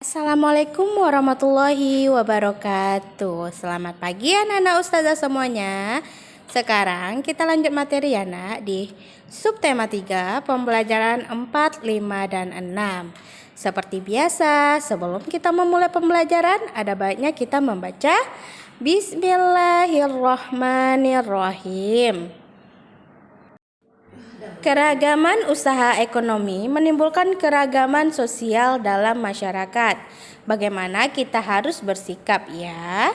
Assalamualaikum warahmatullahi wabarakatuh. Selamat pagi anak-anak ustazah semuanya. Sekarang kita lanjut materi ya nak di subtema 3 pembelajaran 4, 5, dan 6. Seperti biasa, sebelum kita memulai pembelajaran ada baiknya kita membaca Bismillahirrahmanirrahim. Keragaman usaha ekonomi menimbulkan keragaman sosial dalam masyarakat. Bagaimana kita harus bersikap ya?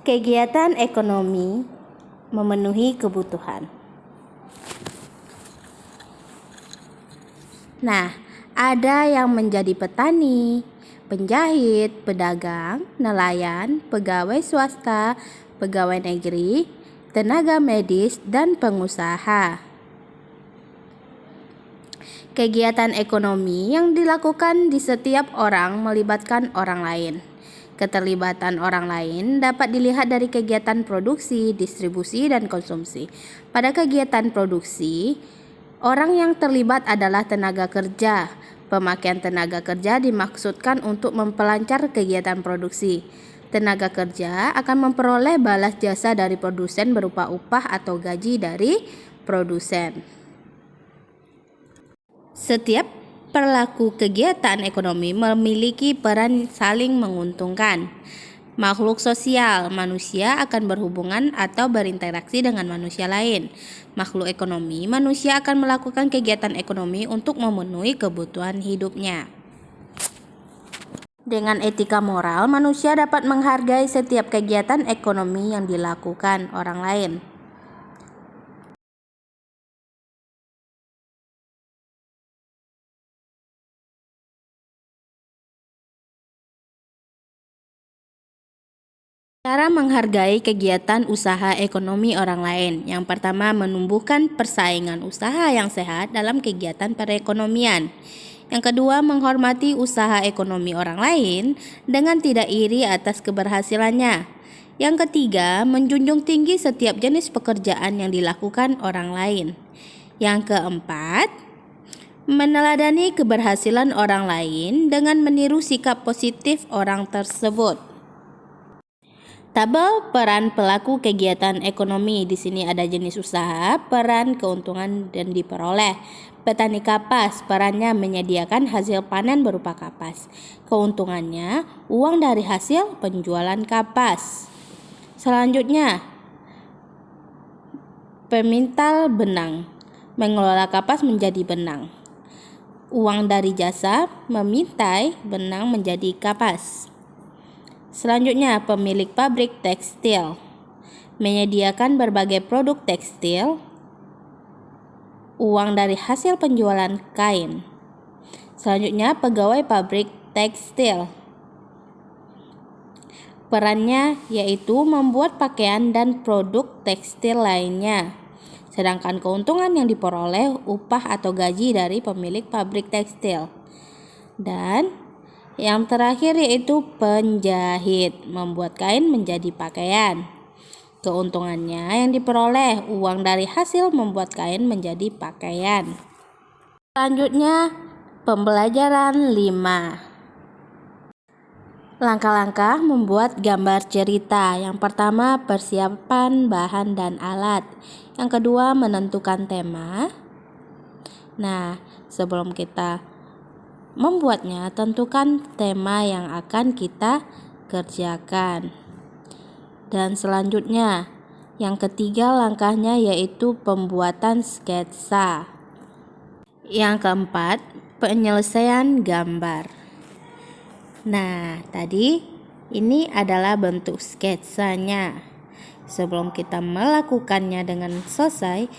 Kegiatan ekonomi memenuhi kebutuhan. Nah, ada yang menjadi petani, penjahit, pedagang, nelayan, pegawai swasta, pegawai negeri, tenaga medis, dan pengusaha. Kegiatan ekonomi yang dilakukan di setiap orang melibatkan orang lain. Keterlibatan orang lain dapat dilihat dari kegiatan produksi, distribusi, dan konsumsi. Pada kegiatan produksi, orang yang terlibat adalah tenaga kerja. Pemakaian tenaga kerja dimaksudkan untuk memperlancar kegiatan produksi. Tenaga kerja akan memperoleh balas jasa dari produsen berupa upah atau gaji dari produsen. Setiap pelaku kegiatan ekonomi memiliki peran saling menguntungkan. Makhluk sosial, manusia akan berhubungan atau berinteraksi dengan manusia lain. Makhluk ekonomi, manusia akan melakukan kegiatan ekonomi untuk memenuhi kebutuhan hidupnya. Dengan etika moral, manusia dapat menghargai setiap kegiatan ekonomi yang dilakukan orang lain. Cara menghargai kegiatan usaha ekonomi orang lain. Yang pertama, menumbuhkan persaingan usaha yang sehat dalam kegiatan perekonomian. Yang kedua, menghormati usaha ekonomi orang lain dengan tidak iri atas keberhasilannya. Yang ketiga, menjunjung tinggi setiap jenis pekerjaan yang dilakukan orang lain. Yang keempat, meneladani keberhasilan orang lain dengan meniru sikap positif orang tersebut. Tabel peran pelaku kegiatan ekonomi. Di sini ada jenis usaha, peran, keuntungan, dan diperoleh. Petani kapas, perannya menyediakan hasil panen berupa kapas. Keuntungannya, uang dari hasil penjualan kapas. Selanjutnya, pemintal benang, mengelola kapas menjadi benang. Uang dari jasa, memintai benang menjadi kapas. Selanjutnya, pemilik pabrik tekstil, menyediakan berbagai produk tekstil. Uang dari hasil penjualan kain. Selanjutnya, pegawai pabrik tekstil. Perannya yaitu membuat pakaian dan produk tekstil lainnya. Sedangkan keuntungan yang diperoleh upah atau gaji dari pemilik pabrik tekstil. Dan yang terakhir yaitu penjahit, membuat kain menjadi pakaian. Keuntungannya yang diperoleh uang dari hasil membuat kain menjadi pakaian. Selanjutnya, pembelajaran 5. Langkah-langkah membuat gambar cerita. Yang pertama, persiapan bahan dan alat. Yang kedua, menentukan tema. Nah, sebelum kita membuatnya, tentukan tema yang akan kita kerjakan. Dan selanjutnya, yang ketiga langkahnya yaitu pembuatan sketsa. Yang keempat, penyelesaian gambar. Nah, tadi ini adalah bentuk sketsanya. Sebelum kita melakukannya dengan selesai,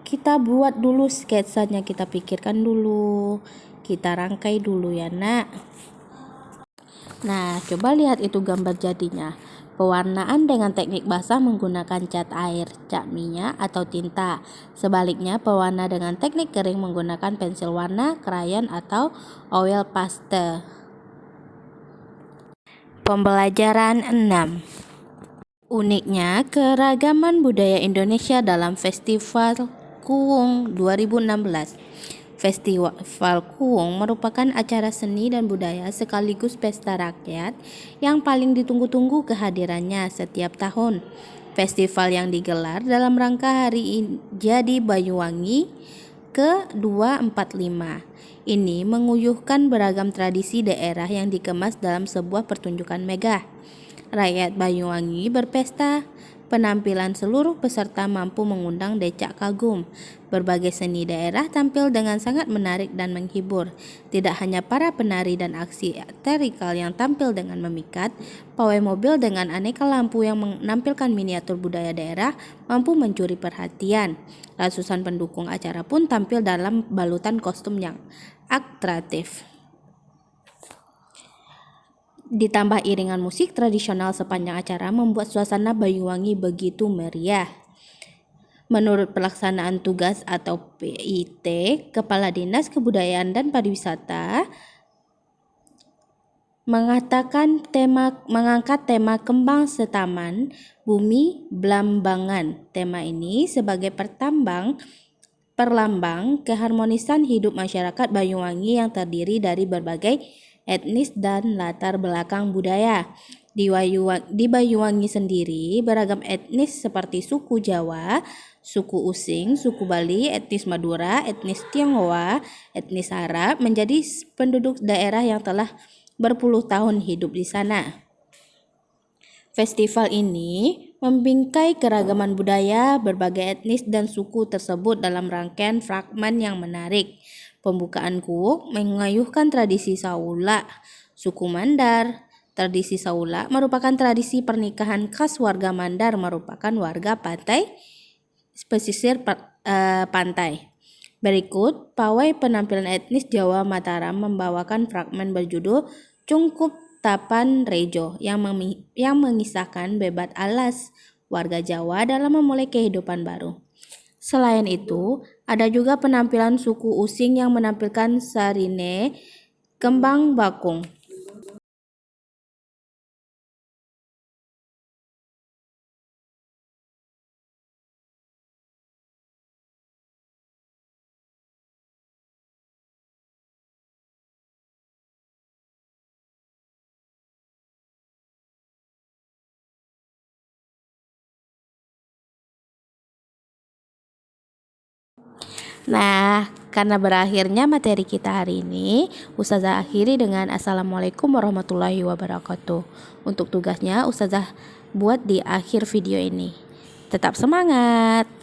kita buat dulu sketsanya, kita pikirkan dulu, kita rangkai dulu ya nak. Nah, coba lihat itu gambar jadinya. Pewarnaan dengan teknik basah menggunakan cat air, cat minyak, atau tinta. Sebaliknya, pewarna dengan teknik kering menggunakan pensil warna, krayon, atau oil pastel. Pembelajaran 6. Uniknya keragaman budaya Indonesia dalam Festival Kuwung 2016. Festival Kuung merupakan acara seni dan budaya sekaligus pesta rakyat yang paling ditunggu-tunggu kehadirannya setiap tahun. Festival yang digelar dalam rangka Hari Jadi Banyuwangi ke-245 ini menguyuhkan beragam tradisi daerah yang dikemas dalam sebuah pertunjukan megah. Rakyat Banyuwangi berpesta, penampilan seluruh peserta mampu mengundang decak kagum. Berbagai seni daerah tampil dengan sangat menarik dan menghibur. Tidak hanya para penari dan aksi teatrikal yang tampil dengan memikat, pawai mobil dengan aneka lampu yang menampilkan miniatur budaya daerah mampu mencuri perhatian. Ratusan pendukung acara pun tampil dalam balutan kostum yang atraktif. Ditambah iringan musik tradisional sepanjang acara membuat suasana Banyuwangi begitu meriah. Menurut pelaksanaan tugas atau PIT, Kepala Dinas Kebudayaan dan Pariwisata mengangkat tema Kembang Setaman Bumi Blambangan. Tema ini sebagai perlambang keharmonisan hidup masyarakat Banyuwangi yang terdiri dari berbagai etnis dan latar belakang budaya. Di Banyuwangi sendiri, beragam etnis seperti suku Jawa, suku Using, suku Bali, etnis Madura, etnis Tionghoa, etnis Arab menjadi penduduk daerah yang telah berpuluh tahun hidup di sana. Festival ini membingkai keragaman budaya berbagai etnis dan suku tersebut dalam rangkaian fragmen yang menarik. Pembukaan Kuuk mengayuhkan tradisi Saula, suku Mandar. Tradisi Saula merupakan tradisi pernikahan khas warga Mandar, merupakan warga pantai pesisir pantai. Berikut pawai penampilan etnis Jawa Mataram membawakan fragmen berjudul Cungkup Tapan Rejo yang mengisahkan bebat alas warga Jawa dalam memulai kehidupan baru. Selain itu, ada juga penampilan suku Using yang menampilkan sarine kembang bakung. Nah, karena berakhirnya materi kita hari ini, Ustazah akhiri dengan Assalamualaikum warahmatullahi wabarakatuh. Untuk tugasnya Ustazah buat di akhir video ini. Tetap semangat!